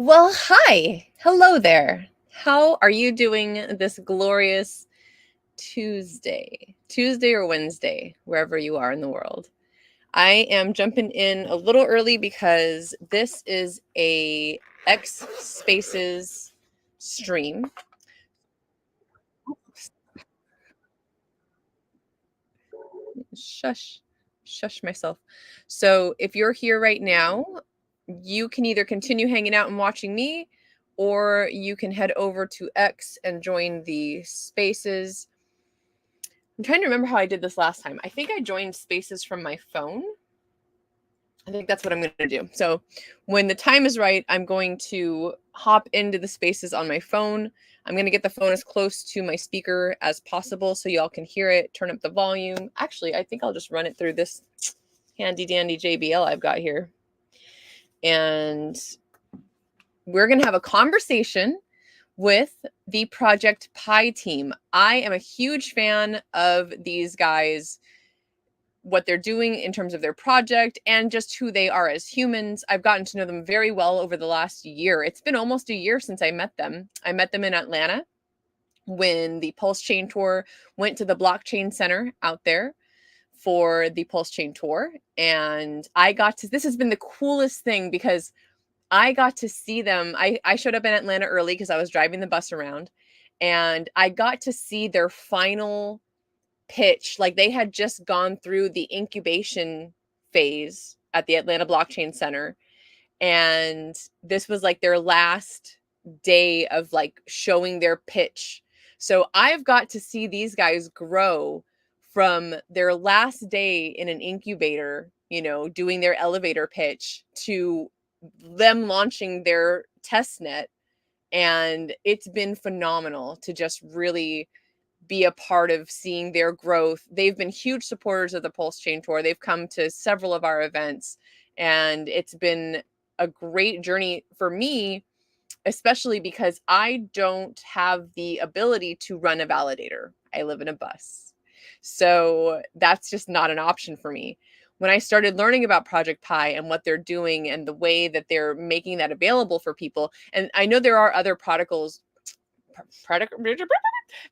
Well, hi. Hello there. How are you doing this glorious Tuesday? Tuesday or Wednesday, wherever you are in the world. I am jumping in a little early because this is a X Spaces stream. Shush. Shush myself. So, if you're here right now, you can either continue hanging out and watching me, or you can head over to X and join the spaces. I'm trying to remember how I did this last time. I think I joined spaces from my phone. I think that's what I'm going to do. So when the time is right, I'm going to hop into the spaces on my phone. I'm going to get the phone as close to my speaker as possible so y'all can hear it, turn up the volume. Actually, I think I'll just run it through this handy dandy JBL I've got here. And we're going to have a conversation with the Project Pi team. I am a huge fan of these guys, what they're doing in terms of their project and just who they are as humans. I've gotten to know them very well over the last year. It's been almost a year since I met them. I met them in Atlanta when the PulseChain tour went to the Blockchain Center out there for the PulseChain tour. And this has been the coolest thing because I got to see them. I showed up in Atlanta early because I was driving the bus around, and I got to see their final pitch. Like, they had just gone through the incubation phase at the Atlanta Blockchain Center, and this was like their last day of like showing their pitch. So I've got to see these guys grow from their last day in an incubator, doing their elevator pitch, to them launching their test net. And it's been phenomenal to just really be a part of seeing their growth. They've been huge supporters of the PulseChain tour. They've come to several of our events, and it's been a great journey for me, especially because I don't have the ability to run a validator. I live in a bus. So that's just not an option for me. When I started learning about Project Pi and what they're doing and the way that they're making that available for people, and I know there are other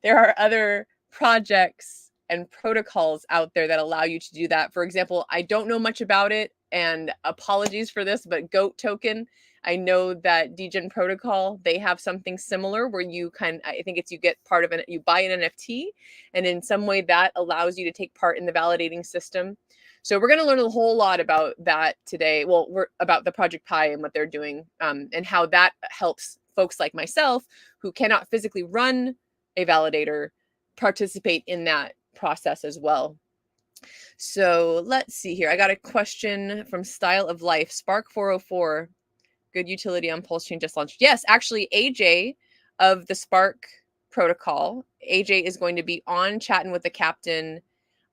there are other projects and protocols out there that allow you to do that. For example, I don't know much about it, and apologies for this, but Goat Token, I know that Degen Protocol, they have something similar where I think it's you get part of you buy an NFT, and in some way that allows you to take part in the validating system. So we're going to learn a whole lot about that today. Well, we're about the Project Pi and what they're doing, and how that helps folks like myself who cannot physically run a validator participate in that process as well. So let's see here. I got a question from Style of Life. Spark 404, good utility on PulseChain just launched. Yes, actually, AJ of the Spark protocol, AJ is going to be on chatting with the captain,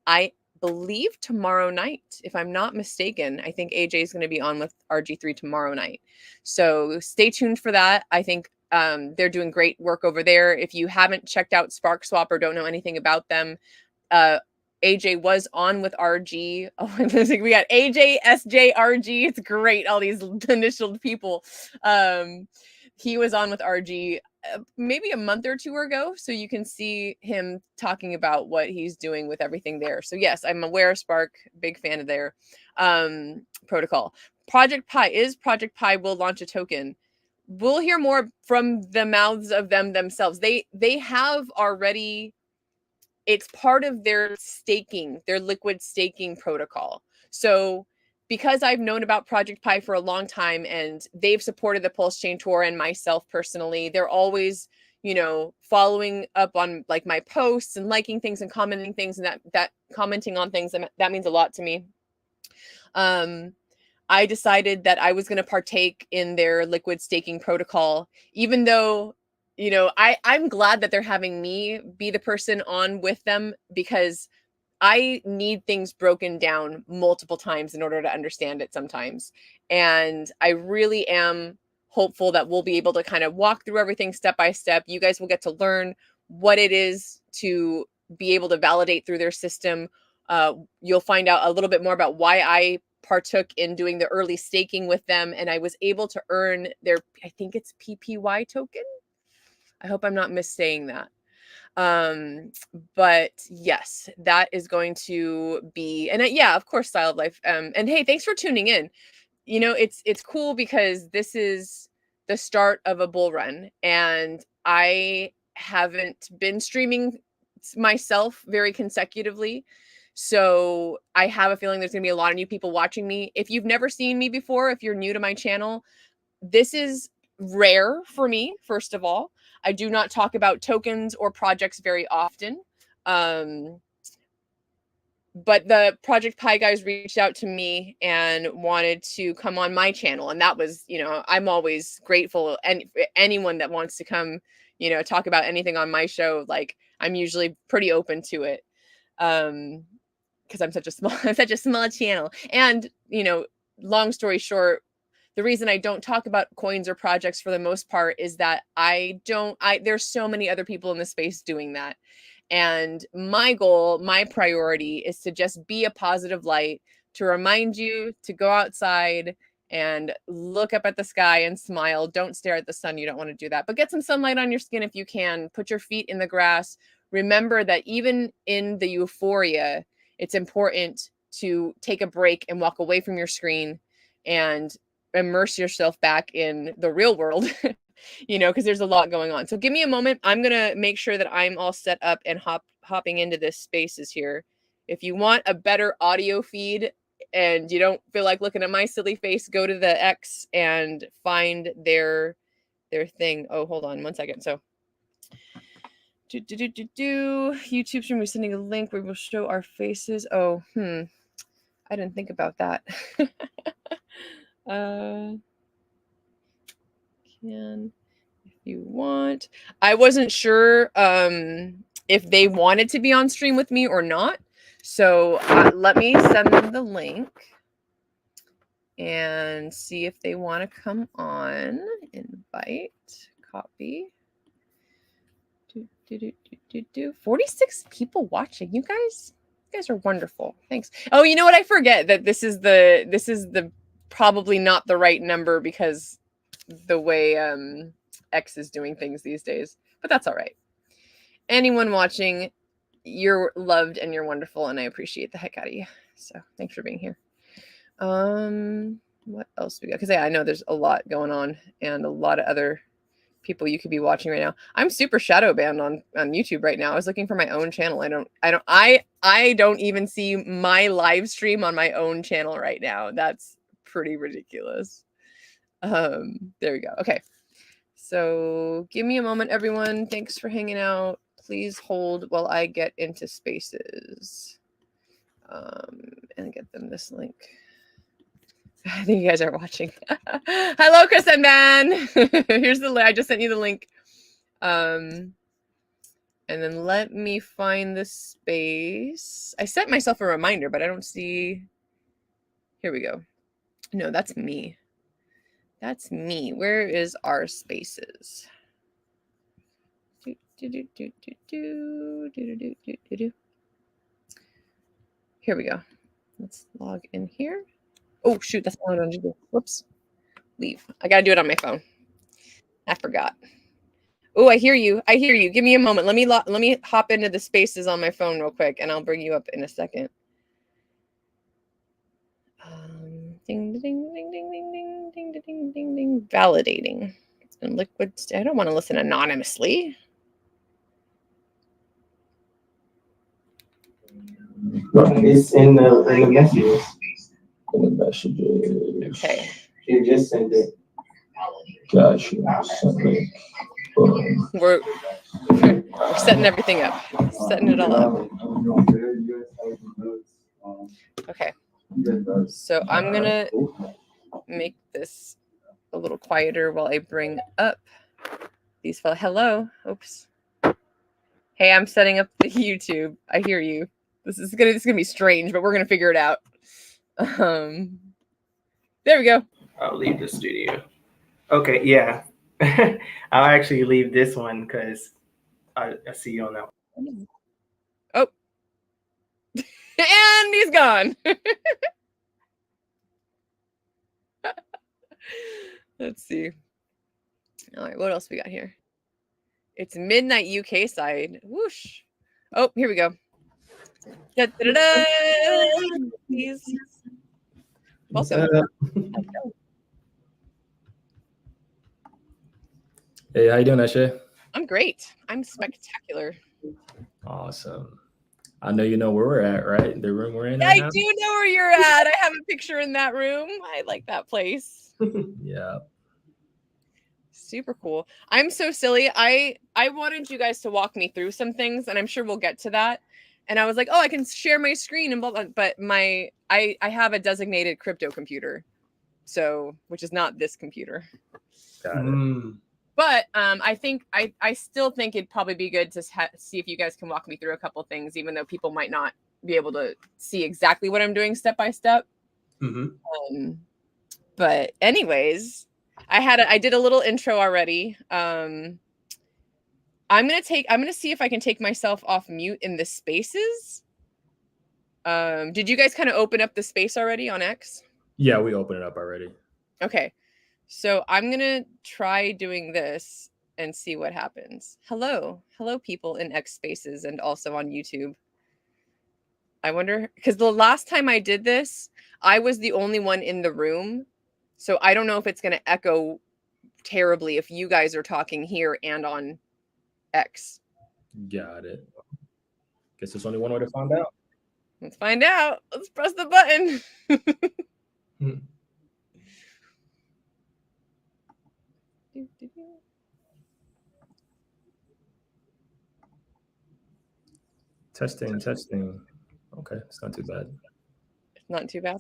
I believe, tomorrow night, if I'm not mistaken. I think AJ is going to be on with RG3 tomorrow night. So stay tuned for that. I think they're doing great work over there. If you haven't checked out Spark Swap or don't know anything about them, AJ was on with RG. Oh, we got AJ, SJ, RG. It's great, all these initial people. He was on with RG maybe a month or two ago, so you can see him talking about what he's doing with everything there. So yes, I'm aware of Spark, big fan of their protocol. Project Pi will launch a token. We'll hear more from the mouths of them themselves. They have already, it's part of their liquid staking protocol. So because I've known about Project Pi for a long time and they've supported the PulseChain tour and myself personally, they're always, following up on like my posts and liking things and commenting things, and that commenting on things, that means a lot to me. I decided that I was going to partake in their liquid staking protocol, even though, I'm glad that they're having me be the person on with them, because I need things broken down multiple times in order to understand it sometimes. And I really am hopeful that we'll be able to kind of walk through everything step by step. You guys will get to learn what it is to be able to validate through their system. You'll find out a little bit more about why I partook in doing the early staking with them, and I was able to earn their, I think it's PPY token. I hope I'm not missaying that. But yes, that is going to be, and yeah, of course, Style of Life. And hey, thanks for tuning in. You know, it's cool because this is the start of a bull run, and I haven't been streaming myself very consecutively. So I have a feeling there's going to be a lot of new people watching me. If you've never seen me before, if you're new to my channel, this is rare for me, first of all. I do not talk about tokens or projects very often. But the Project Pi guys reached out to me and wanted to come on my channel. And that was, you know, I'm always grateful. And anyone that wants to come, you know, talk about anything on my show, like I'm usually pretty open to it. Because I'm such a small channel. And, you know, long story short, the reason I don't talk about coins or projects for the most part is that there's so many other people in the space doing that. And my goal, my priority is to just be a positive light, to remind you to go outside and look up at the sky and smile. Don't stare at the sun. You don't want to do that, but get some sunlight on your skin if you can. Put your feet in the grass. Remember that even in the euphoria, it's important to take a break and walk away from your screen and immerse yourself back in the real world. You know, because there's a lot going on. So give me a moment. I'm going to make sure that I'm all set up and hopping into this spaces here. If you want a better audio feed and you don't feel like looking at my silly face, go to the X and find their thing. Oh, hold on 1 second. So YouTube stream, we're sending a link where we'll show our faces. Oh, I didn't think about that. Can, if you want. I wasn't sure if they wanted to be on stream with me or not. So let me send them the link and see if they want to come on. Invite, copy. 46 people watching. You guys are wonderful. Thanks. Oh, you know what? I forget that this is the probably not the right number because the way X is doing things these days, but that's all right. Anyone watching, you're loved and you're wonderful, and I appreciate the heck out of you. So thanks for being here. What else we got? Because yeah, I know there's a lot going on and a lot of other people you could be watching right now. I'm super shadow banned on YouTube right now. I was looking for my own channel. I don't even see my live stream on my own channel right now. That's pretty ridiculous. There we go. Okay. So give me a moment, everyone. Thanks for hanging out. Please hold while I get into spaces. And get them this link. I think you guys are watching. Hello, Chris and Ben. Here's the link. I just sent you the link. And then let me find the space. I set myself a reminder, but I don't see. Here we go. No, that's me. That's me. Where is our spaces? Here we go. Let's log in here. Oh, shoot. That's not what I wanted to do. Whoops. Leave. I got to do it on my phone. I forgot. Oh, I hear you. I hear you. Give me a moment. Let me hop into the spaces on my phone real quick, and I'll bring you up in a second. Ding, ding, ding, ding, ding, ding, ding, ding, ding, ding. Validating. And liquid. I don't want to listen anonymously. It's in the messages. In the messages. Okay. You just send it. Gotcha. We're setting everything up. Setting it all up. Okay. So I'm gonna make this a little quieter while I bring up these fellas. Hello. Oops. Hey, I'm setting up the YouTube. I hear you. This is gonna be strange, but we're gonna figure it out. There we go. I'll leave the studio. Okay, yeah. I'll actually leave this one because I see you on that one. Oh. And he's gone. Let's see. All right, what else we got here? It's midnight UK side. Whoosh. Oh, here we go. Da-da-da-da. Please. Welcome. Hey, how you doing, Ashay? I'm great. I'm spectacular. Awesome. I know you know where we're at, right? The room we're in I right now? do know where you're at. I have a picture in that room. I like that place. Yeah. Super cool. I'm so silly. I wanted you guys to walk me through some things, and I'm sure we'll get to that. And I was like, oh, I can share my screen and blah, blah, but I have a designated crypto computer, so which is not this computer. Got it. But I still think it'd probably be good to see if you guys can walk me through a couple things, even though people might not be able to see exactly what I'm doing step by step. But anyways, I did a little intro already. I'm gonna see if I can take myself off mute in the spaces. Did you guys kind of open up the space already on X? Yeah, we opened it up already. Okay. So I'm going to try doing this and see what happens. Hello people in X spaces and also on YouTube. I wonder, because the last time I did this, I was the only one in the room. So I don't know if it's going to echo terribly if you guys are talking here and on X. Got it. Guess there's only one way to find out. Let's find out. Let's press the button. Testing. Okay, it's not too bad. Not too bad.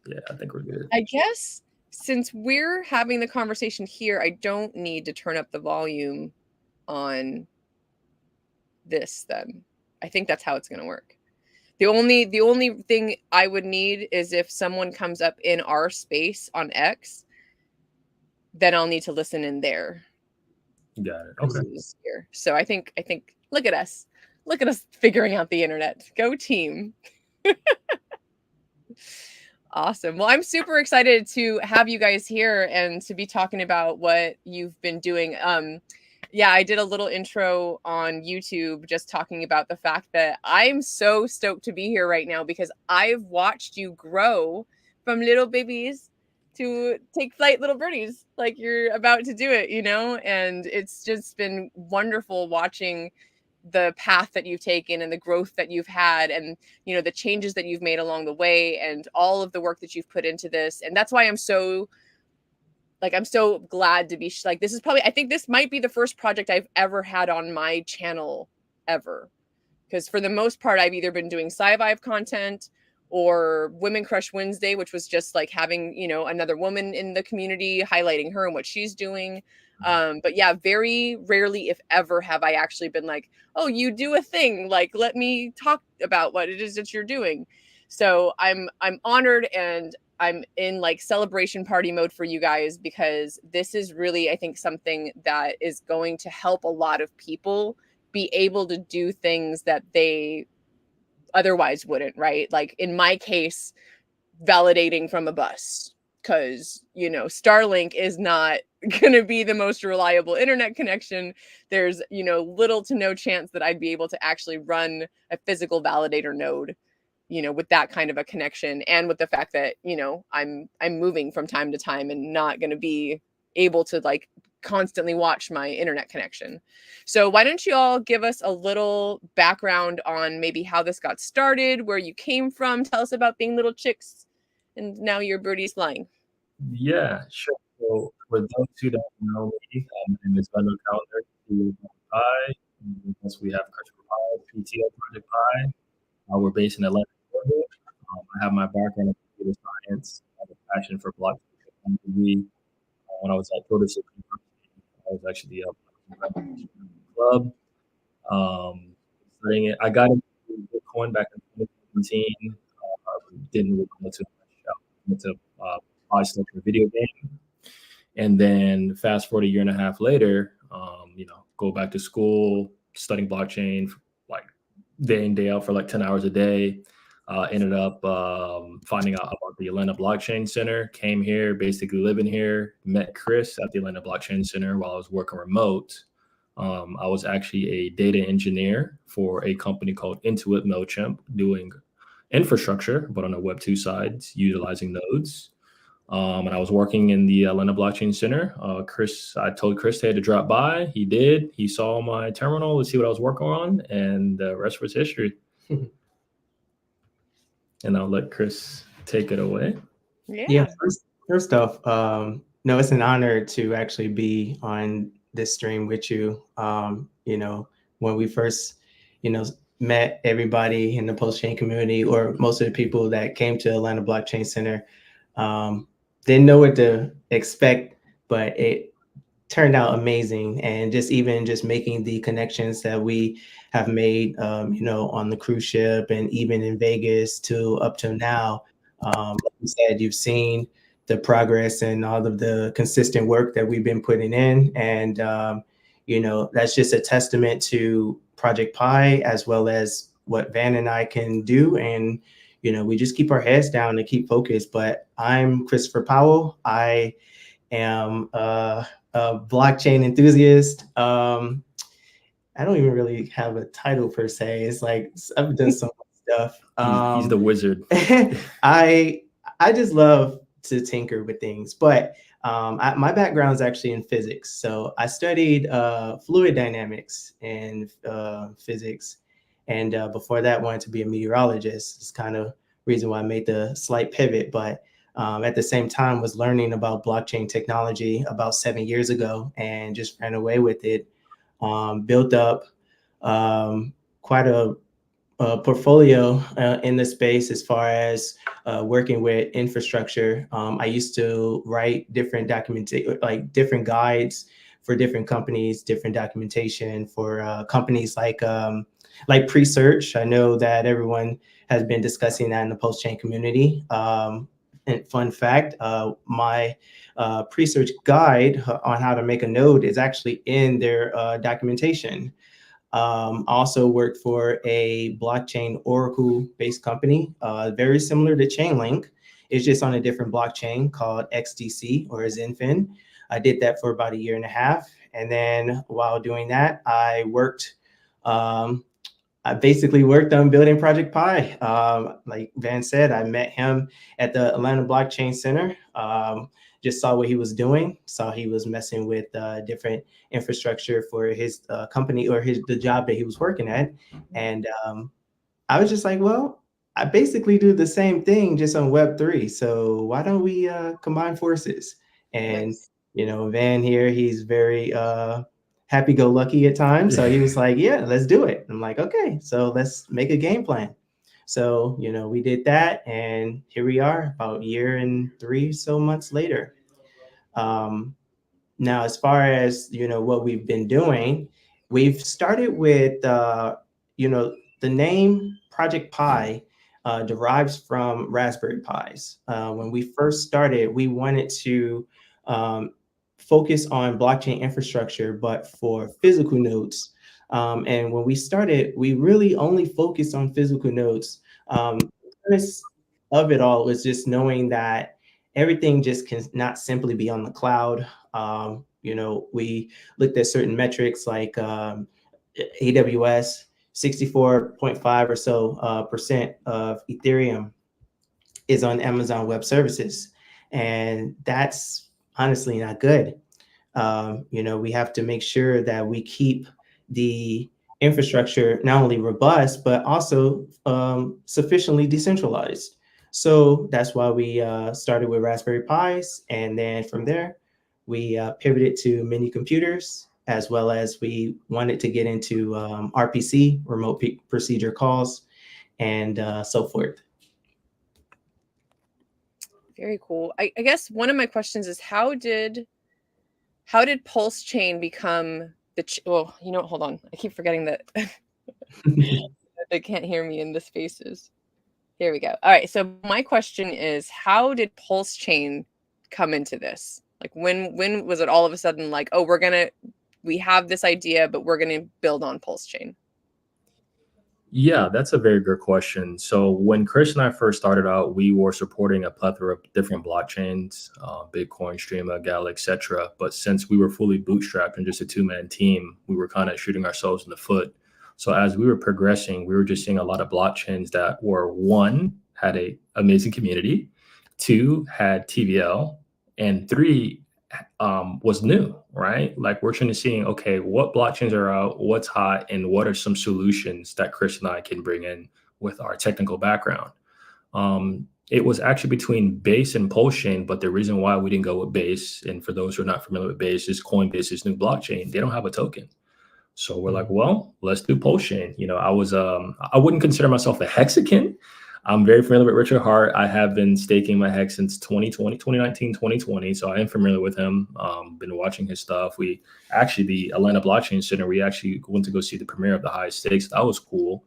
Yeah, I think we're good. I guess since we're having the conversation here, I don't need to turn up the volume on this then. I think that's how it's going to work. The only thing I would need is if someone comes up in our space on X, then I'll need to listen in there. Got it. Okay. Here. So I think look at us. Look at us figuring out the internet. Go team. Awesome. Well, I'm super excited to have you guys here and to be talking about what you've been doing. Yeah, I did a little intro on YouTube just talking about the fact that I'm so stoked to be here right now because I've watched you grow from little babies to take flight little birdies like you're about to do it, you know? And it's just been wonderful watching the path that you've taken and the growth that you've had and, you know, the changes that you've made along the way and all of the work that you've put into this. And that's why I'm so glad to be like, this is probably, I think this might be the first project I've ever had on my channel ever. Because for the most part, I've either been doing SciVive content or Women Crush Wednesday, which was just like having, you know, another woman in the community, highlighting her and what she's doing. But yeah, very rarely, if ever, have I actually been like, oh, you do a thing, like, let me talk about what it is that you're doing. So I'm honored and I'm in like celebration party mode for you guys because this is really, I think, something that is going to help a lot of people be able to do things that they otherwise wouldn't, right? Like in my case, validating from a bus, because, you know, Starlink is not going to be the most reliable internet connection. There's, you know, little to no chance that I'd be able to actually run a physical validator node, you know, with that kind of a connection. And with the fact that, you know, I'm moving from time to time and not going to be able to like constantly watch my internet connection. So why don't you all give us a little background on maybe how this got started, where you came from, tell us about being little chicks, and now your birdie's flying. Yeah, sure. So for those who don't know me, my name is Wendell Calendar. Plus we have Cultural Pi, PTO Project Pi. We're based in Atlanta, Georgia. I have my background in computer science. I have a passion for blockchain technology. When I was at Georgia State University, I was actually a club. Studying it. I got into Bitcoin back in 2017. Didn't really go too much. Into stuff for video game, and then fast forward a year and a half later, you know, go back to school, studying blockchain like day in day out for like 10 hours a day. Ended up finding out about the Atlanta Blockchain Center, came here, basically living here, met Chris at the Atlanta Blockchain Center while I was working remote. I was actually a data engineer for a company called Intuit MailChimp doing infrastructure, but on the Web 2 side, utilizing nodes. And I was working in the Atlanta Blockchain Center. I told Chris he had to drop by. He did. He saw my terminal to see what I was working on, and the rest was history. And I'll let Chris take it away. Yeah. First off, no, it's an honor to actually be on this stream with you. When we first, met everybody in the PulseChain community, or most of the people that came to Atlanta Blockchain Center, didn't know what to expect, but it turned out amazing. And just making the connections that we have made, on the cruise ship and even in Vegas up to now. Like you said, you've seen the progress and all of the consistent work that we've been putting in. And, that's just a testament to Project Pi, as well as what Van and I can do. And, we just keep our heads down and keep focused. But I'm Christopher Powell. I am a blockchain enthusiast. I don't even really have a title per se. It's like I've done so much stuff. He's the wizard. I just love to tinker with things, but my background is actually in physics. So I studied fluid dynamics and physics, and before that, wanted to be a meteorologist. It's kind of reason why I made the slight pivot, but at the same time was learning about blockchain technology about 7 years ago, and just ran away with it. Built up quite a portfolio in the space as far as working with infrastructure. I used to write different different guides for different companies, different documentation for companies like Presearch. I know that everyone has been discussing that in the PulseChain community. And fun fact, my Presearch guide on how to make a node is actually in their documentation. Also worked for a blockchain Oracle-based company, very similar to Chainlink. It's just on a different blockchain called XDC or Zinfin. I did that for about 1.5 years. And then while doing that, I basically worked on building Project Pi. Like Van said, I met him at the Atlanta Blockchain Center. Just saw what he was doing, saw he was messing with different infrastructure for his company or the job that he was working at. And I was just like, well, I basically do the same thing just on Web3. So why don't we combine forces? And, Nice. Van here, he's very happy-go-lucky at times. So he was like, yeah, let's do it. I'm like, okay, so let's make a game plan. So, we did that, and here we are about 1 year and 3 so months later. Now, as far as, what we've been doing, we've started with, the name Project Pi derives from Raspberry Pis. When we first started, we wanted to focus on blockchain infrastructure, but for physical nodes. And when we started, we really only focused on physical nodes. The premise of it all was just knowing that everything just can not simply be on the cloud. We looked at certain metrics like AWS, 64.5 or so percent of Ethereum is on Amazon Web Services. And that's honestly not good. We have to make sure that we keep the infrastructure not only robust, but also sufficiently decentralized. So that's why we started with Raspberry Pis. And then from there, we pivoted to mini computers, as well as we wanted to get into RPC, remote procedure calls, and so forth. Very cool. I guess one of my questions is how did PulseChain become well, hold on. I keep forgetting that they can't hear me in the spaces. Here we go. All right. So my question is, how did PulseChain come into this? Like when was it all of a sudden like, oh, we have this idea, but we're gonna build on PulseChain? Yeah, that's a very good question. So when Chris and I first started out, we were supporting a plethora of different blockchains, Bitcoin, Streamer, Gal, etc. But since we were fully bootstrapped and just a two-man team, we were kind of shooting ourselves in the foot. So as we were progressing, we were just seeing a lot of blockchains that were, one, had a amazing community, two, had TVL, and three, was new, right? Like we're trying to see, okay, what blockchains are out, what's hot, and what are some solutions that Chris and I can bring in with our technical background. It was actually between Base and PulseChain, but the reason why we didn't go with Base, and for those who are not familiar with Base, is Coinbase's new blockchain. They don't have a token. So we're like, well, let's do PulseChain. You know, I wouldn't consider myself a Hexican. I'm very familiar with Richard Hart. I have been staking my Hex since 2019, 2020. So I am familiar with him. Been watching his stuff. The Atlanta Blockchain Center, we actually went to go see the premiere of the high stakes. That was cool.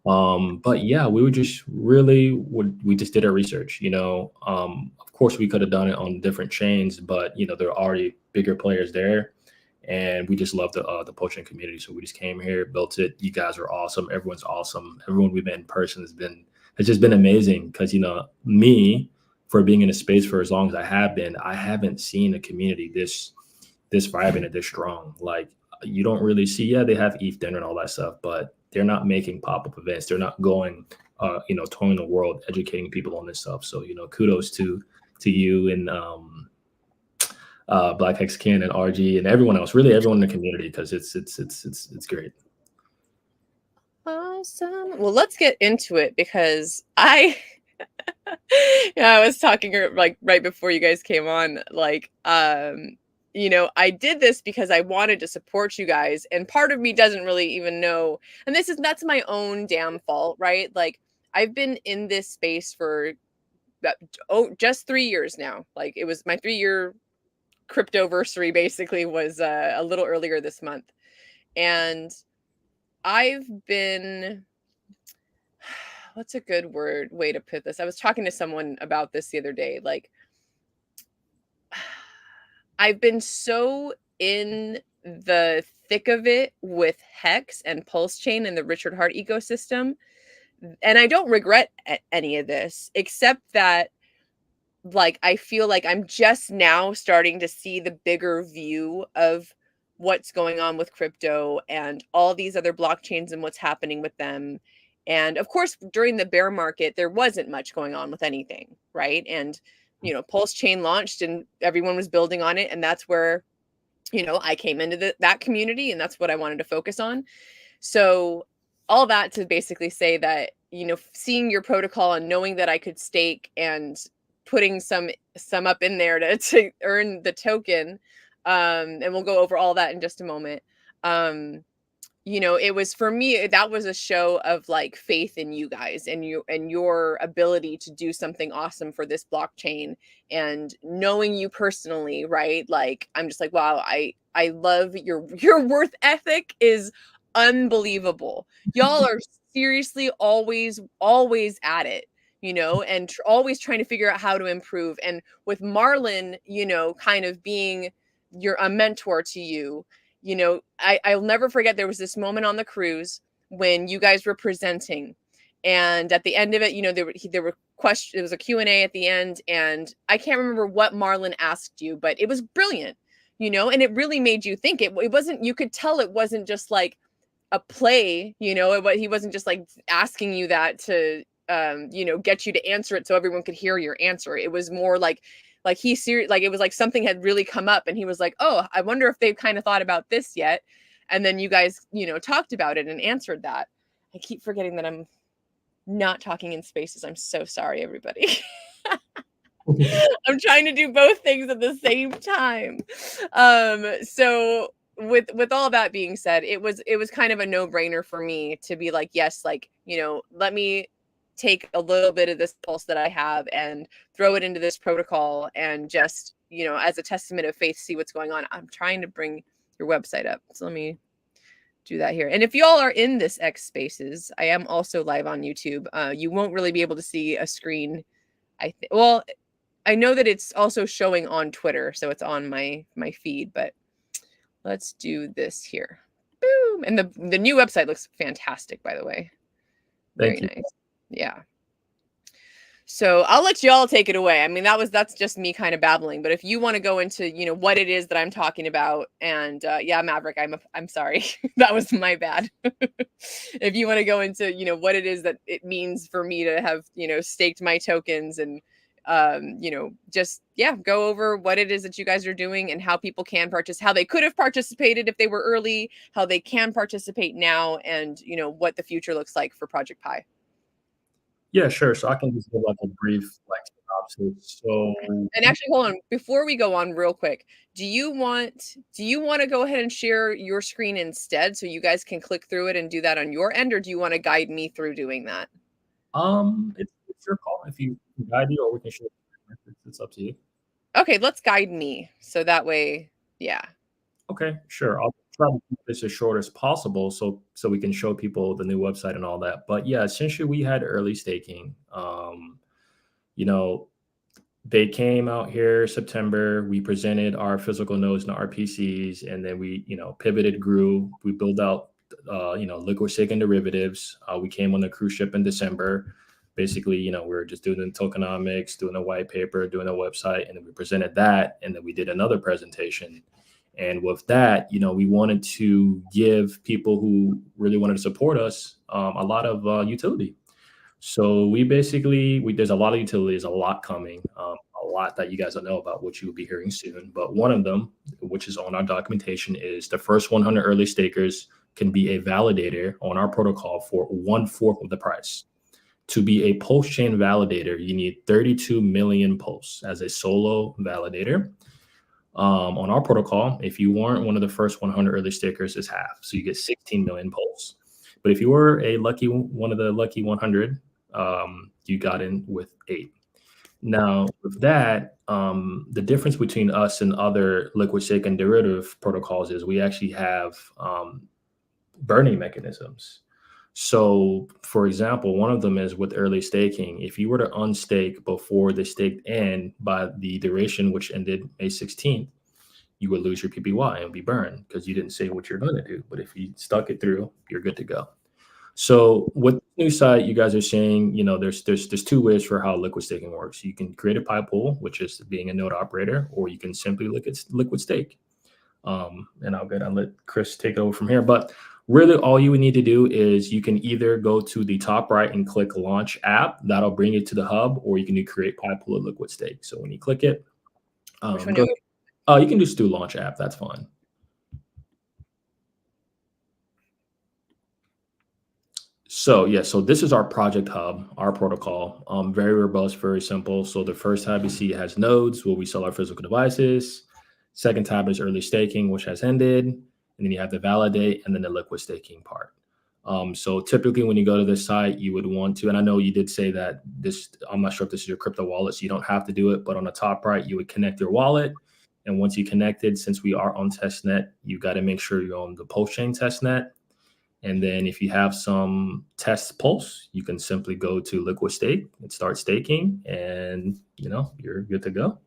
But yeah, we just did our research, of course we could have done it on different chains, but there are already bigger players there. And we just love the PulseChain community. So we just came here, built it. You guys are awesome. Everyone's awesome. Everyone we've met in person has just been amazing. Because me, for being in a space for as long as I have been, I haven't seen a community this vibrant and this strong. Like you don't really see. Yeah, they have ETH dinner and all that stuff, but they're not making pop-up events. They're not going, touring the world, educating people on this stuff. So kudos to you and Black Hexican and RG and everyone else, really everyone in the community, because it's great. Awesome. Well, let's get into it, because I was talking like right before you guys came on, like I did this because I wanted to support you guys, and part of me doesn't really even know, and that's my own damn fault, right? Like I've been in this space for just 3 years now. Like it was my 3-year cryptoversary, basically, was a little earlier this month. And I've been, what's a good way to put this? I was talking to someone about this the other day. Like, I've been so in the thick of it with Hex and PulseChain and the Richard Hart ecosystem. And I don't regret any of this, except that like I feel like I'm just now starting to see the bigger view of what's going on with crypto and all these other blockchains and what's happening with them. And of course, during the bear market, there wasn't much going on with anything, right? And PulseChain launched and everyone was building on it, and that's where I came into that community, and that's what I wanted to focus on. So all that to basically say that seeing your protocol and knowing that I could stake and putting some up in there to earn the token, and we'll go over all that in just a moment. It was, for me, that was a show of like faith in you guys and your ability to do something awesome for this blockchain, and knowing you personally, right? Like I'm just like, wow, I love your worth ethic is unbelievable. Y'all are seriously always at it, and always trying to figure out how to improve. And with Marlon, kind of being a mentor to you, I'll never forget, there was this moment on the cruise when you guys were presenting, and at the end of it, there were questions. It was a Q&A at the end, and I can't remember what Marlon asked you, but it was brilliant, and it really made you think. It wasn't, you could tell it wasn't just like a play, he wasn't just like asking you that to get you to answer it so everyone could hear your answer. It was more like he serious, like it was like something had really come up, and he was like, oh, I wonder if they've kind of thought about this yet. And then you guys talked about it and answered that. I keep forgetting that I'm not talking in spaces. I'm so sorry, everybody. I'm trying to do both things at the same time. So with all that being said, it was kind of a no-brainer for me to be like, yes, like, let me take a little bit of this pulse that I have and throw it into this protocol, and just, as a testament of faith, see what's going on. I'm trying to bring your website up, so let me do that here. And if y'all are in this X Spaces, I am also live on YouTube. You won't really be able to see a screen. Well, I know that it's also showing on Twitter, so it's on my feed, but let's do this here. Boom. And the new website looks fantastic, by the way. Thank Very you. nice. Yeah. So I'll let y'all take it away. I mean, that's just me kind of babbling. But if you want to go into, what it is that I'm talking about, and yeah, Maverick, I'm sorry, that was my bad. If you want to go into, what it is that it means for me to have, staked my tokens and, just go over what it is that you guys are doing and how people can purchase, how they could have participated if they were early, how they can participate now, and what the future looks like for Project Pi. Yeah, sure. So I can just give like a brief synopsis. So And actually, hold on. Before we go on real quick, do you want to go ahead and share your screen instead so you guys can click through it and do that on your end, or do you want to guide me through doing that? it's your call. If you guide you, or we can share. It's up to you. Okay, let's guide me so that way, yeah. Okay, sure. I'll try to keep this as short as possible so we can show people the new website and all that. But yeah, essentially we had early staking. They came out here September. We presented our physical nodes and our RPCs, and then we, pivoted, grew. We built out, liquid staking derivatives. We came on the cruise ship in December. Basically, we were just doing the tokenomics, doing a white paper, doing a website, and then we presented that, and then we did another presentation. And with that, we wanted to give people who really wanted to support us a lot of utility. So there's a lot of utilities, a lot coming, a lot that you guys don't know about, which you'll be hearing soon. But one of them, which is on our documentation, is the first 100 early stakers can be a validator on our protocol for 1/4 of the price. To be a PulseChain validator, you need 32 million pulse as a solo validator. On our protocol, if you weren't one of the first 100 early stakers, it's half. So you get 16 million pulse. But if you were one of the lucky 100, you got in with 8. Now, with that, the difference between us and other liquid staking derivative protocols is we actually have burning mechanisms. So, for example, one of them is with early staking. If you were to unstake before the staked end by the duration, which ended May 16th, you would lose your PPY and be burned because you didn't say what you're going to do. But if you stuck it through, you're good to go. So with the new site, you guys are saying, there's 2 ways for how liquid staking works. You can create a Pi pool, which is being a node operator, or you can simply liquid stake. And I'll let Chris take it over from here. But really, all you would need to do is you can either go to the top right and click Launch App. That'll bring you to the hub, or you can do Create Pi Pool or Liquid Stake. So when you click it, Which one you can just do Launch App. That's fine. So this is our project hub, our protocol. Very robust, very simple. So the first tab you see has nodes where we sell our physical devices. Second tab is early staking, which has ended. And then you have the validate and then the liquid staking part. So typically when you go to this site, you would want to, and I know you did say that I'm not sure if this is your crypto wallet, so you don't have to do it, but on the top right, you would connect your wallet. And once you connected, since we are on testnet, you got to make sure you're on the PulseChain testnet. And then if you have some test pulse, you can simply go to liquid stake and start staking, and you're good to go.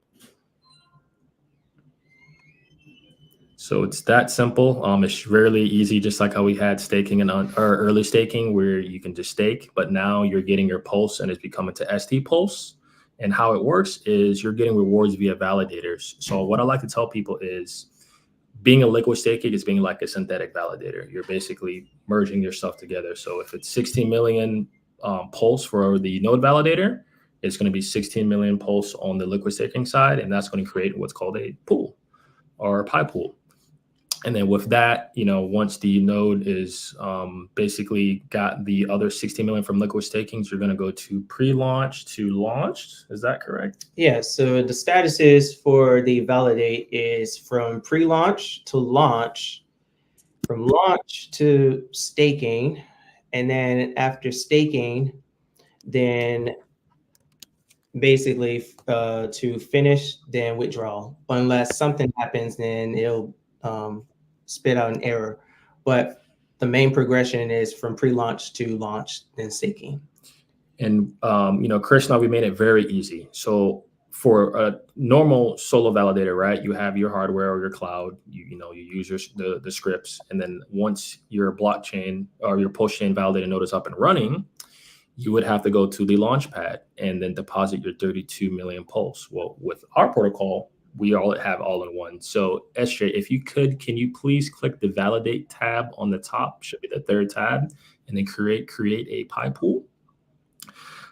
So it's that simple. It's really easy, just like how we had staking and or early staking, where you can just stake, but now you're getting your pulse and it's becoming to ST pulse. And how it works is you're getting rewards via validators. So what I like to tell people is being a liquid staker is being like a synthetic validator. You're basically merging your stuff together. So if it's 16 million pulse for the node validator, it's going to be 16 million pulse on the liquid staking side, and that's going to create what's called a pool or a Pi pool. And then with that, once the node is basically got the other 16 million from liquid stakings, you're going to go to pre-launch to launched. Is that correct? Yeah. So the status is for the validate is from pre-launch to launch, from launch to staking. And then after staking, then basically to finish, then withdrawal. Unless something happens, then it'll spit out an error. But the main progression is from pre-launch to launch, then staking. And Chris and I, we made it very easy. So for a normal solo validator, right, you have your hardware or your cloud, you use the scripts, and then once your blockchain or your PulseChain validator node is up and running, you would have to go to the launch pad and then deposit your 32 million pulse. Well, with our protocol, we all have all in one. So SJ, if you could, can you please click the validate tab on the top, should be the third tab, and then create a Pi pool.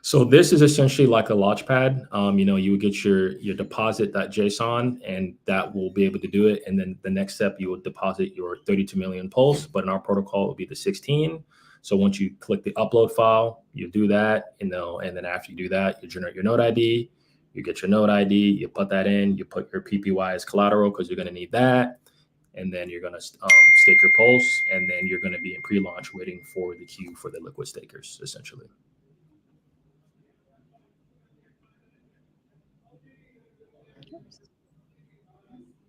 So this is essentially like a launchpad. You would get your deposit.json, and that will be able to do it. And then the next step, you will deposit your 32 million pulse, but in our protocol, it will be the 16. So once you click the upload file, you do that, and then after you do that, you generate your node ID. You get your node ID, you put that in, you put your PPY as collateral because you're going to need that. And then you're going to stake your pulse, and then you're going to be in pre-launch waiting for the queue for the liquid stakers, essentially.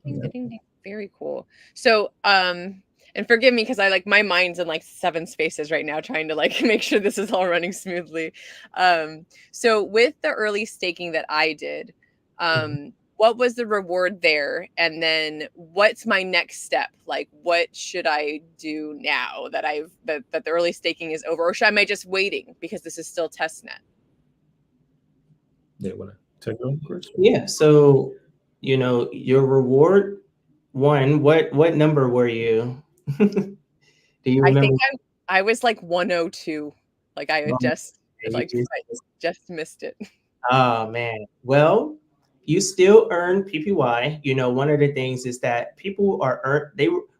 Ding, ding, ding. Very cool. So, and forgive me because my mind's in 7 spaces right now, trying to make sure this is all running smoothly. So with the early staking that I did, what was the reward there? And then what's my next step? What should I do now that that the early staking is over, or am I just waiting because this is still testnet? They want to take on, Chris? Yeah. So, your reward one, what number were you? Do you remember? I think I was 102. I just just missed it. Oh man. Well, you still earn PPY. One of the things is that people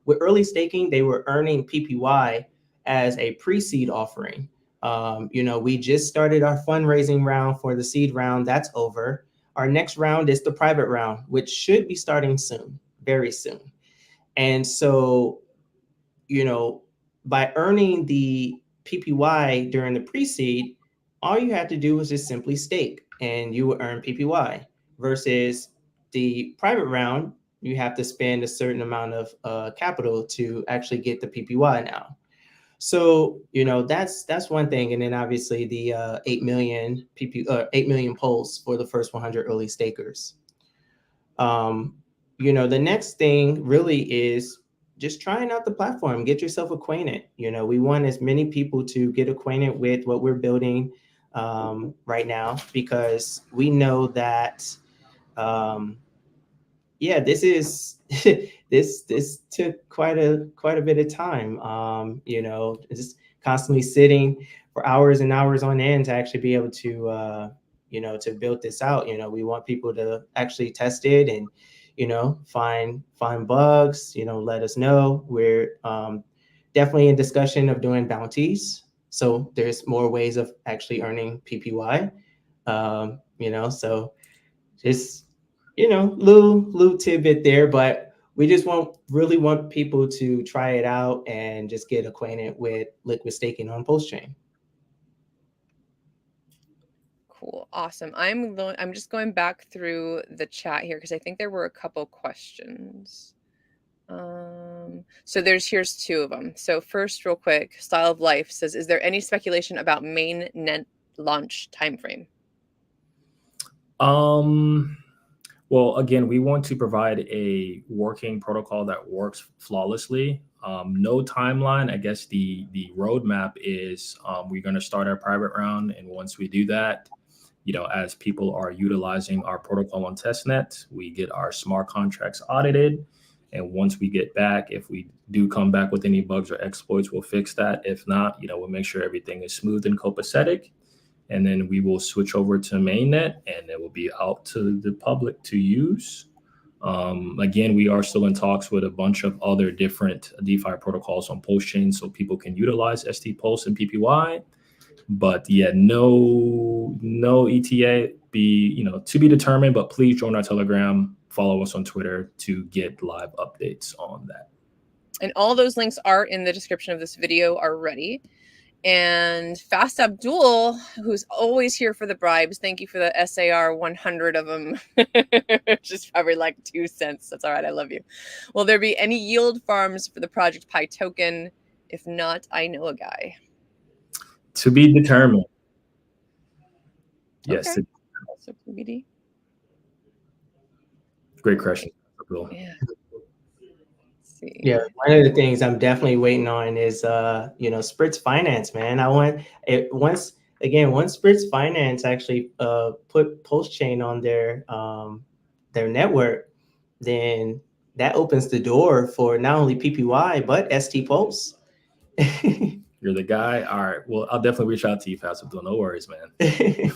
with early staking, they were earning PPY as a pre-seed offering. We just started our fundraising round for the seed round. That's over. Our next round is the private round, which should be starting soon, very soon. And so, by earning the PPY during the pre-seed, all you had to do was just simply stake and you would earn PPY. Versus the private round, you have to spend a certain amount of capital to actually get the PPY now. So, that's one thing. And then obviously the 8 million pulse for the first 100 early stakers. The next thing really is just trying out the platform, get yourself acquainted. We want as many people to get acquainted with what we're building right now, because we know that, this is, this took quite a bit of time, just constantly sitting for hours and hours on end to actually be able to, to build this out. We want people to actually test it and, find bugs, let us know. We're definitely in discussion of doing bounties. So there's more ways of actually earning PPY, so just, little tidbit there, but we just really want people to try it out and just get acquainted with liquid staking on PulseChain. Cool. Awesome. I'm just going back through the chat here because I think there were a couple questions. So here's 2 of them. So first, real quick, Style of Life says, is there any speculation about mainnet launch timeframe? Well, again, we want to provide a working protocol that works flawlessly. No timeline. I guess the roadmap is we're going to start our private round, and once we do that, as people are utilizing our protocol on testnet, we get our smart contracts audited. And once we get back, if we do come back with any bugs or exploits, we'll fix that. If not, we'll make sure everything is smooth and copacetic. And then we will switch over to mainnet, and it will be out to the public to use. Again, we are still in talks with a bunch of other different DeFi protocols on PulseChain so people can utilize ST Pulse and PPY. But no ETA to be determined, but please join our Telegram, follow us on Twitter to get live updates on that. And all those links are in the description of this video already. And Fast Abdul, who's always here for the bribes, thank you for the SAR 100 of them, which is probably 2 cents. That's all right. I love you. Will there be any yield farms for the Project Pi token? If not, I know a guy. To be determined. Yes. Okay. Also PBD. Great question. Yeah. Yeah, one of the things I'm definitely waiting on is Spritz Finance, man. I want it once again, once Spritz Finance actually put PulseChain on their network, then that opens the door for not only PPY but ST Pulse. You're the guy. All right. Well, I'll definitely reach out to you, Fast Abdul. No worries, man.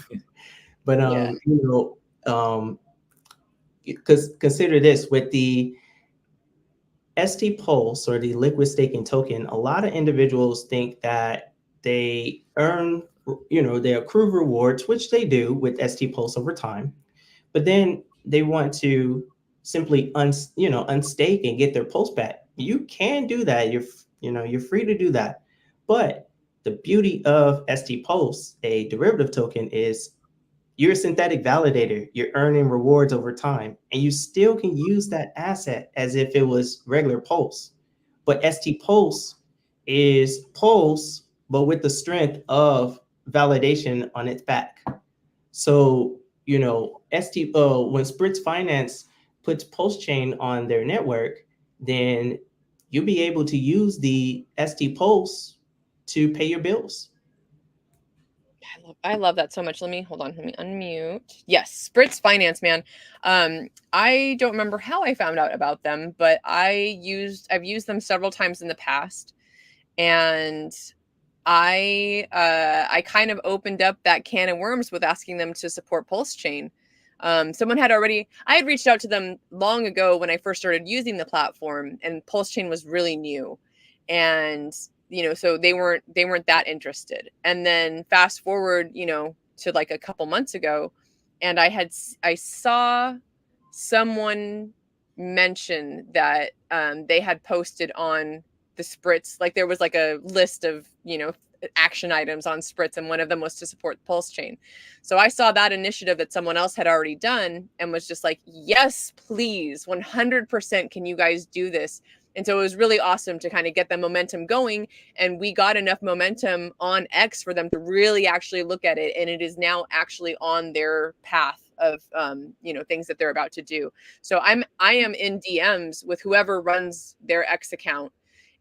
But Yeah. you know, because consider this, with the ST Pulse or the liquid staking token, a lot of individuals think that they earn, you know, they accrue rewards, which they do with ST Pulse over time, but then they want to simply unstake and get their pulse back. You can do that. You're free to do that. But the beauty of ST Pulse, a derivative token, is you're a synthetic validator. You're earning rewards over time, and you still can use that asset as if it was regular Pulse. But ST Pulse is Pulse, but with the strength of validation on its back. So, you know, when Spritz Finance puts PulseChain on their network, then you'll be able to use the ST Pulse to pay your bills. I love that so much. Let me unmute. Yes, Spritz Finance, man. I don't remember how I found out about them, but I've used them several times in the past, and I kind of opened up that can of worms with asking them to support PulseChain. I had reached out to them long ago when I first started using the platform, and PulseChain was really new, and you know, so they weren't that interested. And then fast forward, you know, to like a couple months ago, and I saw someone mention that they had posted on the Spritz, like there was like a list of, you know, action items on Spritz, and one of them was to support PulseChain. So I saw that initiative that someone else had already done and was just like, yes, please, 100% can you guys do this? And so it was really awesome to kind of get the momentum going, and we got enough momentum on X for them to really actually look at it, and it is now actually on their path of you know, things that they're about to do. So I am in DMs with whoever runs their X account,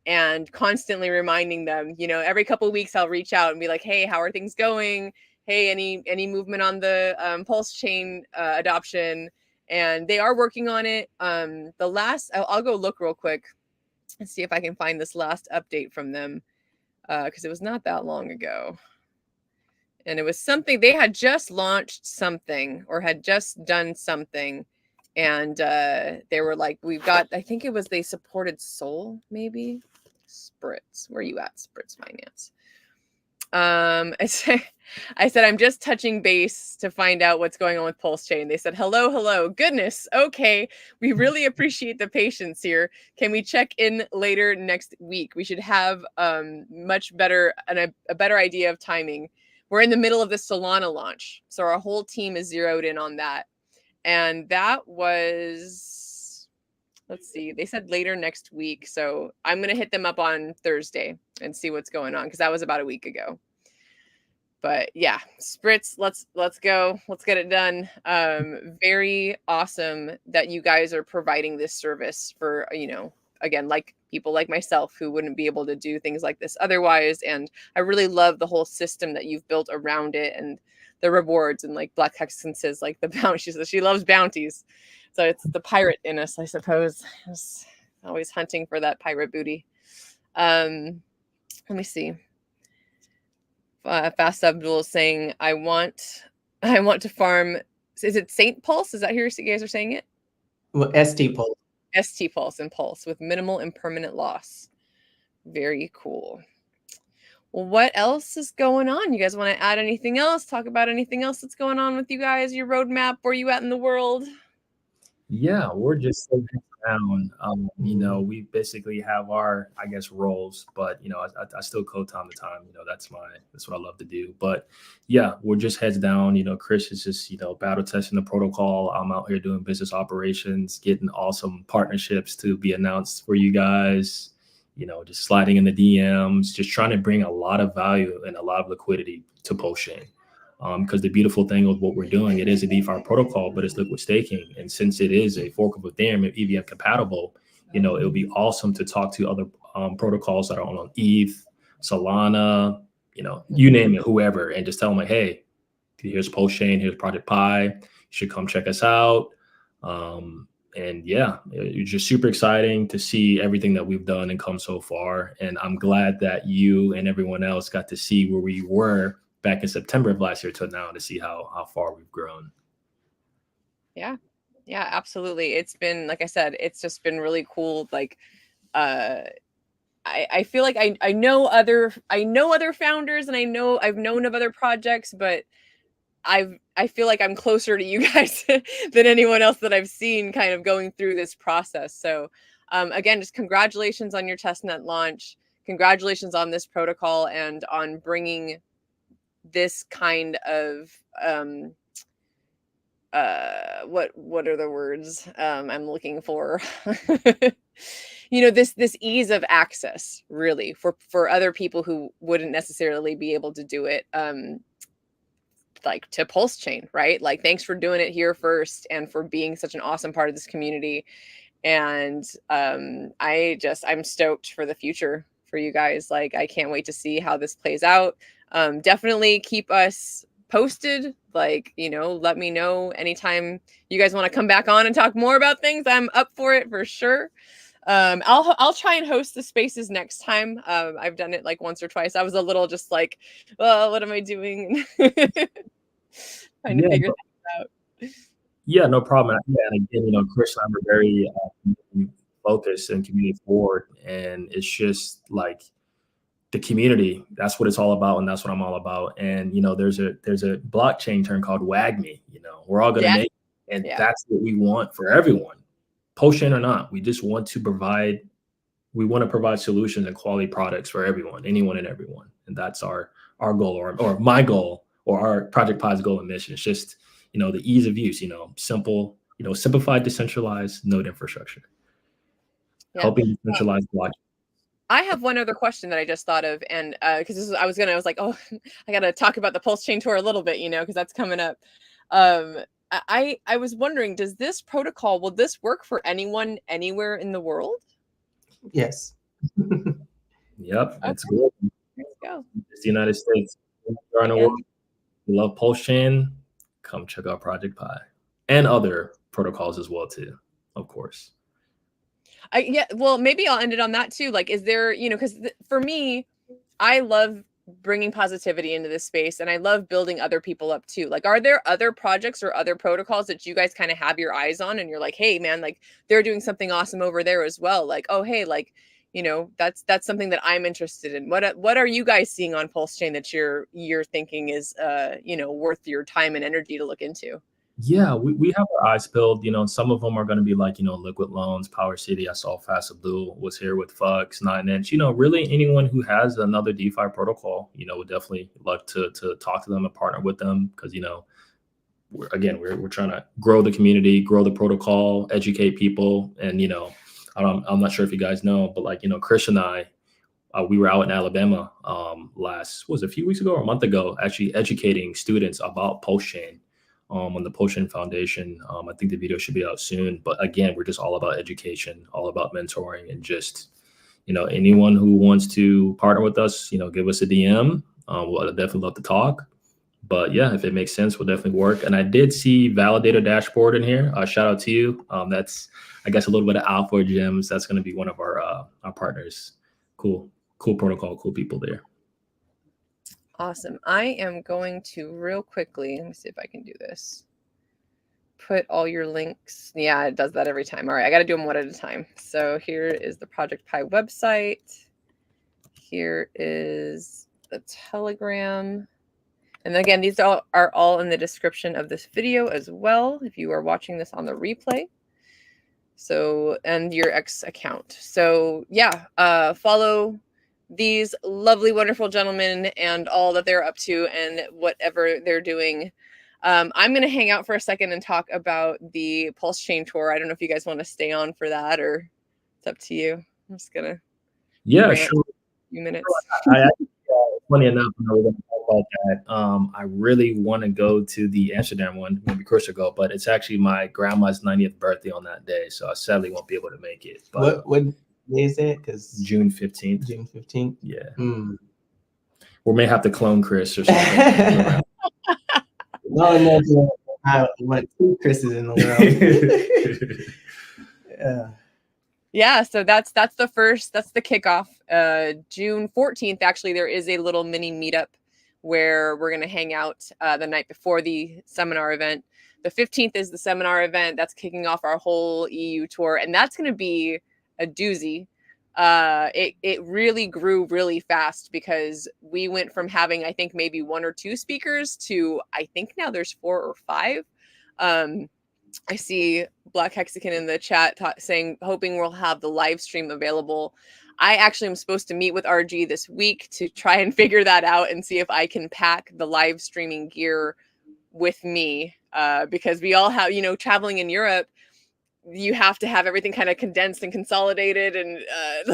and constantly reminding them, you know, every couple of weeks I'll reach out and be like, hey, how are things going? Hey, any movement on the PulseChain adoption? And they are working on it. I'll go look real quick and see if I can find this last update from them, because it was not that long ago. And it was something, they had just launched something or had just done something. And they were like, I think it was they supported Sol, maybe? Spritz. Where are you at, Spritz Finance? I said, I'm just touching base to find out what's going on with PulseChain. They said, hello. Goodness. Okay. We really appreciate the patience here. Can we check in later next week? We should have much better and a better idea of timing. We're in the middle of the Solana launch, so our whole team is zeroed in on that. And that was, let's see, they said later next week. So I'm going to hit them up on Thursday and see what's going on, because that was about a week ago. But yeah, Spritz, let's go. Let's get it done. Very awesome that you guys are providing this service for, you know, again, like people like myself who wouldn't be able to do things like this otherwise. And I really love the whole system that you've built around it, and the rewards, and like Black Hexen says, like the bounties. She loves bounties. So it's the pirate in us, I suppose. Just always hunting for that pirate booty. Let me see. Fast Abdul is saying, I want to farm. Is it Saint Pulse? Is that how you guys are saying it? Well, ST Pulse. ST Pulse and Pulse with minimal and permanent loss. Very cool. Well, what else is going on? You guys want to add anything else? Talk about anything else that's going on with you guys? Your roadmap? Where you at in the world? Yeah, we're just so down. You know, we basically have our, I guess, roles, but you know, I still code time to time. You know, that's what I love to do. But yeah, we're just heads down. You know, Chris is just, you know, battle testing the protocol. I'm out here doing business operations, getting awesome partnerships to be announced for you guys. You know, just sliding in the DMs, just trying to bring a lot of value and a lot of liquidity to PulseChain. Because the beautiful thing with what we're doing, it is a DeFi protocol, but it's liquid staking. And since it is a fork of Ethereum and EVM compatible, you know, it'll be awesome to talk to other protocols that are on ETH, Solana, you name it, whoever, and just tell them like, hey, here's PulseChain, here's Project Pi, you should come check us out. And yeah, it's just super exciting to see everything that we've done and come so far. And I'm glad that you and everyone else got to see where we were back in September of last year to now, to see how far we've grown. Yeah, absolutely. It's been, like I said, it's just been really cool. Like, I feel like I know other founders, and I've known of other projects, but I feel like I'm closer to you guys than anyone else that I've seen kind of going through this process. So again, just congratulations on your testnet launch. Congratulations on this protocol and on bringing this kind of what are the words I'm looking for? This ease of access, really, for other people who wouldn't necessarily be able to do it. Like to PulseChain, right? Like, thanks for doing it here first and for being such an awesome part of this community. And I'm stoked for the future for you guys. Like, I can't wait to see how this plays out. Definitely keep us posted. Like, let me know anytime you guys want to come back on and talk more about things. I'm up for it for sure. I'll try and host the spaces next time. I've done it like once or twice. I was a little just like, well, what am I doing? Trying to figure things out. Yeah, no problem. And again, Chris and I were very focused and community forward, and it's just like the community. That's what it's all about, and that's what I'm all about. And there's a blockchain term called WAGMI. We're all gonna make it, and that's what we want for everyone, PulseChain or not. We just want to provide. We want to provide solutions and quality products for everyone, anyone and everyone, and that's our goal, or my goal, or our Project Pi's goal and mission. It's just the ease of use, simple, simplified, decentralized node infrastructure, helping decentralize blockchain. I have one other question that I just thought of, and because I was like, oh, I got to talk about the PulseChain tour a little bit, because that's coming up. I was wondering, does this protocol, will this work for anyone anywhere in the world? Yes. Yep, it's good. Let's go. It's the United States. Around the world. We love PulseChain. Come check out Project Pi and other protocols as well too, of course. Well, maybe I'll end it on that too. Like, is there, because for me, I love bringing positivity into this space, and I love building other people up too. Like, are there other projects or other protocols that you guys kind of have your eyes on, and you're like, hey man, like they're doing something awesome over there as well? Like, oh hey, like, that's something that I'm interested in. What are you guys seeing on PulseChain that you're thinking is worth your time and energy to look into? Yeah, we have our eyes peeled. Some of them are going to be like, Liquid Loans, Power City. I saw Fast Blue was here with Fux, 9inch. Really anyone who has another DeFi protocol, would definitely love to talk to them and partner with them, because, we're trying to grow the community, grow the protocol, educate people. And, I'm not sure if you guys know, but like, Chris and I, we were out in Alabama a few weeks ago or a month ago, actually educating students about PulseChain. On the PulseChain Foundation. I think the video should be out soon. But again, we're just all about education, all about mentoring, and just, anyone who wants to partner with us, give us a DM. We'll definitely love to talk. But yeah, if it makes sense, we'll definitely work. And I did see Validator Dashboard in here. Shout out to you. That's, I guess, a little bit of Alpha Gems. That's going to be one of our partners. Cool protocol, cool people there. Awesome. I am going to real quickly, let me see if I can do this. Put all your links. Yeah, it does that every time. All right, I got to do them one at a time. So here is the Project Pi website. Here is the Telegram. And again, these are all in the description of this video as well, if you are watching this on the replay. So, and your X account. So yeah, follow these lovely, wonderful gentlemen and all that they're up to and whatever they're doing. I'm going to hang out for a second and talk about the PulseChain tour. I don't know if you guys want to stay on for that, or it's up to you. I'm just going to sure. A few minutes. Funny enough, we're going to talk about that. I really want to go to the Amsterdam one, maybe Chris will go, but it's actually my grandma's 90th birthday on that day, so I sadly won't be able to make it. But what day is that? Because June 15th. June 15th. Yeah. or may have to clone Chris or something. No, I want 2 Chris's in the world. Yeah. Yeah, so that's the kickoff. June 14th, actually, there is a little mini meetup where we're going to hang out the night before the seminar event. The 15th is the seminar event. That's kicking off our whole EU tour, and that's going to be a doozy. It really grew really fast because we went from having, I think, maybe 1 or 2 speakers to, I think now there's 4 or 5. I see Black Hexagon in the chat saying, hoping we'll have the live stream available. I actually am supposed to meet with RG this week to try and figure that out and see if I can pack the live streaming gear with me, because we all have, traveling in Europe, you have to have everything kind of condensed and consolidated, and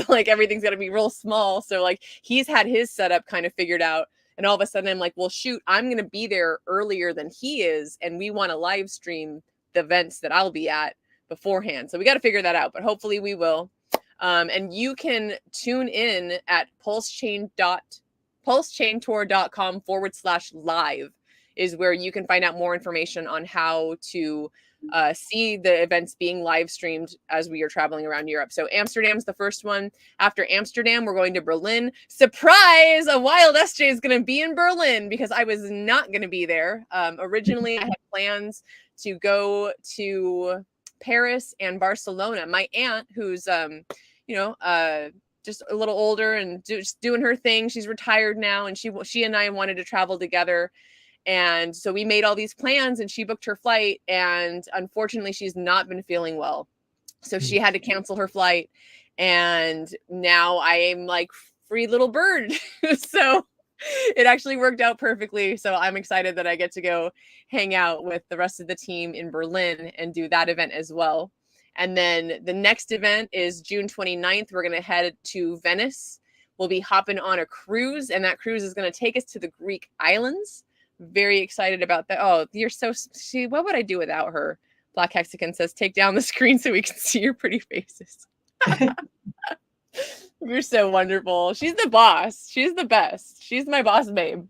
like everything's got to be real small. So like he's had his setup kind of figured out. And all of a sudden I'm like, well, shoot, I'm going to be there earlier than he is. And we want to live stream the events that I'll be at beforehand. So we got to figure that out, but hopefully we will. And you can tune in at pulsechaintour.com/live is where you can find out more information on how to see the events being live streamed as we are traveling around Europe. So Amsterdam's the first one. After Amsterdam, we're going to Berlin. Surprise! A Wild SJ is going to be in Berlin because I was not going to be there. Originally, I had plans to go to Paris and Barcelona. My aunt, who's just a little older and just doing her thing. She's retired now, and she and I wanted to travel together. And so we made all these plans, and she booked her flight, and unfortunately she's not been feeling well. So she had to cancel her flight, and now I am like free little bird. So it actually worked out perfectly. So I'm excited that I get to go hang out with the rest of the team in Berlin and do that event as well. And then the next event is June 29th. We're going to head to Venice. We'll be hopping on a cruise, and that cruise is going to take us to the Greek islands. Very excited about that. Oh, you're so, what would I do without her? Black Hexagon says, take down the screen so we can see your pretty faces. You're so wonderful. She's the boss. She's the best. She's my boss babe.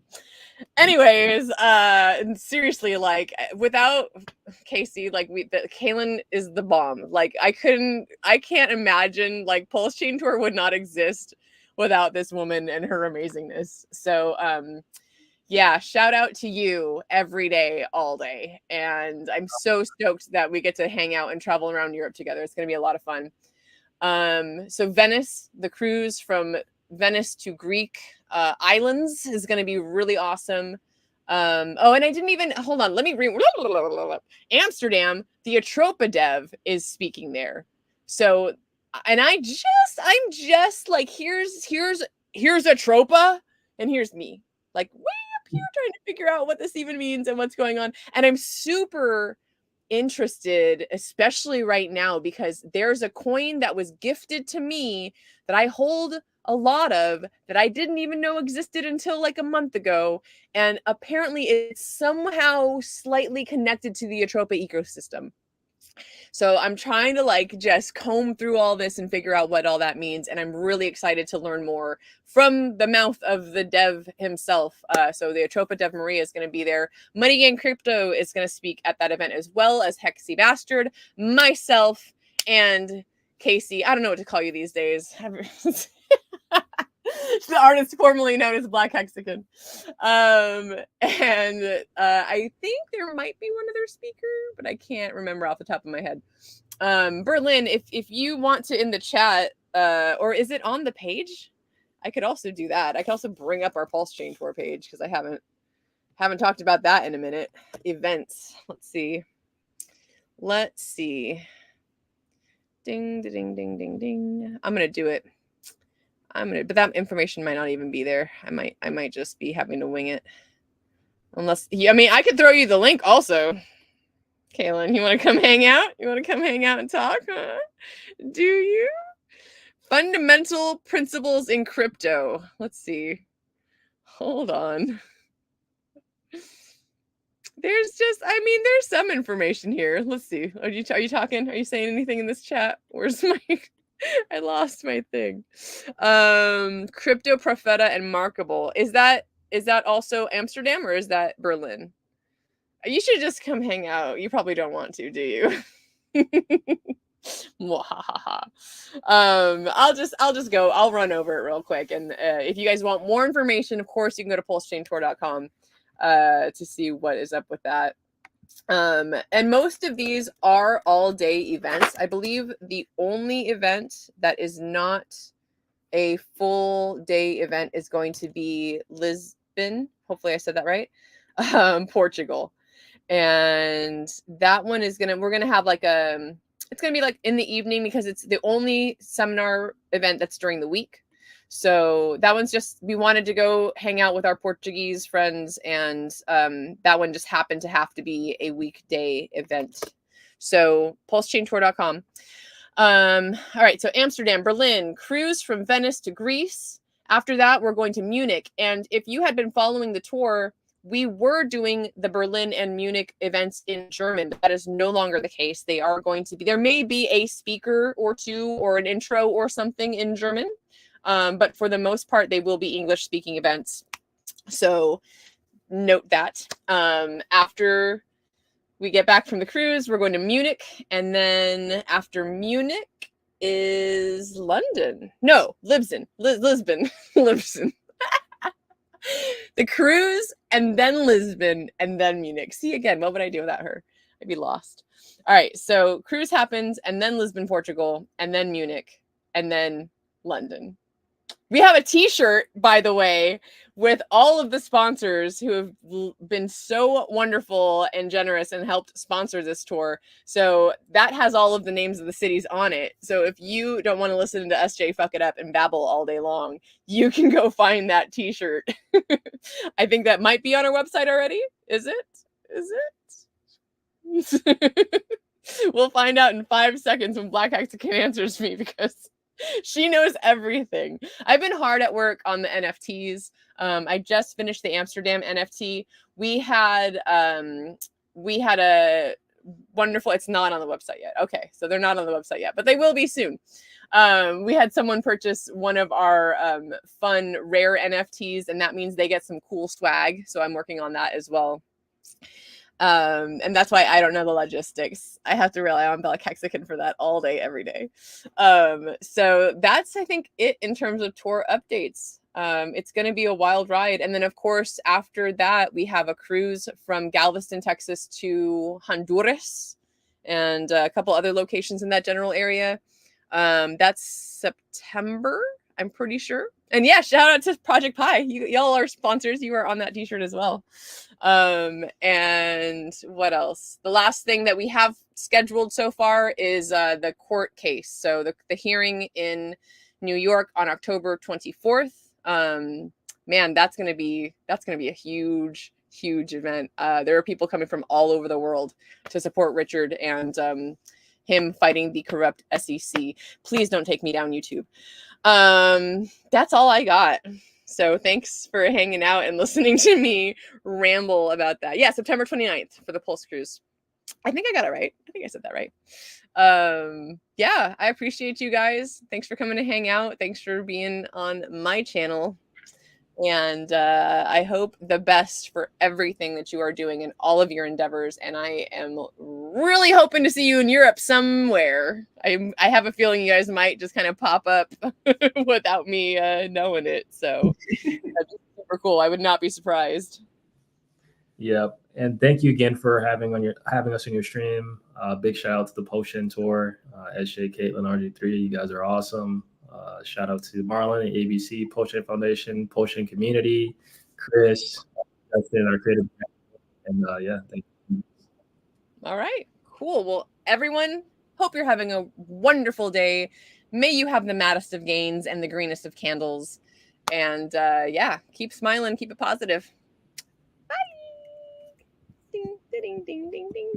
Anyways, and seriously, like without Casey, like Kaylin is the bomb. Like I can't imagine, like PulseChain Tour would not exist without this woman and her amazingness. So yeah, shout out to you every day, all day. And I'm so stoked that we get to hang out and travel around Europe together. It's going to be a lot of fun. So Venice, the cruise from Venice to Greek islands is going to be really awesome. Oh, and I didn't even, hold on, let me read. Amsterdam, the Atropa dev is speaking there. So, and I'm just like, here's Atropa, and here's me, like way up here trying to figure out what this even means and what's going on. And I'm super interested, especially right now, because there's a coin that was gifted to me that I hold a lot of that I didn't even know existed until like a month ago. And apparently it's somehow slightly connected to the Atropa ecosystem. So I'm trying to like just comb through all this and figure out what all that means. And I'm really excited to learn more from the mouth of the dev himself. So the Atropa dev Maria is going to be there. Money Gang Crypto is going to speak at that event, as well as Hexy Bastard, myself, and Casey. I don't know what to call you these days. The artist formerly known as Black Hexagon. And I think there might be one other speaker, but I can't remember off the top of my head. Berlin, if you want to in the chat, or is it on the page? I could also do that. I could also bring up our PulseChain Tour page because I haven't talked about that in a minute. Events. Let's see. Ding, ding, ding, ding, ding. I'm gonna do it. But that information might not even be there. I might just be having to wing it. Unless, I mean, I could throw you the link also. Kaylin, you want to come hang out? You want to come hang out and talk? Huh? Do you? Fundamental principles in crypto. Let's see. Hold on. There's some information here. Let's see. Are you talking? Are you saying anything in this chat? Where's my... I lost my thing. Crypto Profeta and Markable. Is that also Amsterdam or is that Berlin? You should just come hang out. You probably don't want to, do you? I'll just go. I'll run over it real quick. And if you guys want more information, of course, you can go to pulsechaintour.com to see what is up with that. And most of these are all day events. I believe the only event that is not a full day event is going to be Lisbon. Hopefully I said that right. Portugal. And that one is we're gonna have like it's gonna be like in the evening because it's the only seminar event that's during the week. So that one's just, we wanted to go hang out with our Portuguese friends, and that one just happened to have to be a weekday event. So pulsechaintour.com. All right, so Amsterdam, Berlin, cruise from Venice to Greece. After that, we're going to Munich. And if you had been following the tour, we were doing the Berlin and Munich events in German, but that is no longer the case. They are going to be, there may be a speaker or two or an intro or something in German, but for the most part, they will be English speaking events. So note that. After we get back from the cruise, we're going to Munich, and then after Munich is London. No, Lisbon. Lisbon. The cruise, and then Lisbon, and then Munich. See, again, what would I do without her? I'd be lost. All right, so cruise happens, and then Lisbon, Portugal, and then Munich, and then London. We have a t-shirt, by the way, with all of the sponsors who have been so wonderful and generous and helped sponsor this tour. So that has all of the names of the cities on it. So if you don't want to listen to SJ fuck it up and babble all day long, you can go find that t-shirt. I think that might be on our website already. Is it? We'll find out in 5 seconds when Black Hexagon answers me, because she knows everything. I've been hard at work on the NFTs. I just finished the Amsterdam NFT. We had a wonderful, it's not on the website yet. Okay, so they're not on the website yet, but they will be soon. We had someone purchase one of our fun rare NFTs, and that means they get some cool swag. So I'm working on that as well. And that's why I don't know the logistics. I have to rely on Black Hexagon for that all day, every day. So that's, I think, it in terms of tour updates. It's going to be a wild ride. And then, of course, after that, we have a cruise from Galveston, Texas to Honduras and a couple other locations in that general area. That's September, I'm pretty sure. And yeah, shout out to Project Pi. Y'all are sponsors. You are on that t-shirt as well. And what else? The last thing that we have scheduled so far is the court case. So the hearing in New York on October 24th. Man, that's gonna be a huge event. There are people coming from all over the world to support Richard and him fighting the corrupt SEC. Please don't take me down, YouTube. That's all I got. So thanks for hanging out and listening to me ramble about that. Yeah, September 29th for the Pulse Cruise. I think I got it right. I think I said that right. Yeah, I appreciate you guys. Thanks for coming to hang out. Thanks for being on my channel. And I hope the best for everything that you are doing in all of your endeavors. And I am really hoping to see you in Europe somewhere. I have a feeling you guys might just kind of pop up without me knowing it. So that's super cool. I would not be surprised. Yep. And thank you again for having us on your stream. Big shout out to the Potion Tour, SJ, Caitlin, RG3. You guys are awesome. Shout out to Marlon, ABC, Potion Foundation, Potion Community, Chris, that's in our creative. And yeah, thank you. All right, cool. Well, everyone, hope you're having a wonderful day. May you have the maddest of gains and the greenest of candles. And yeah, keep smiling, keep it positive. Bye. Ding, ding, ding, ding, ding.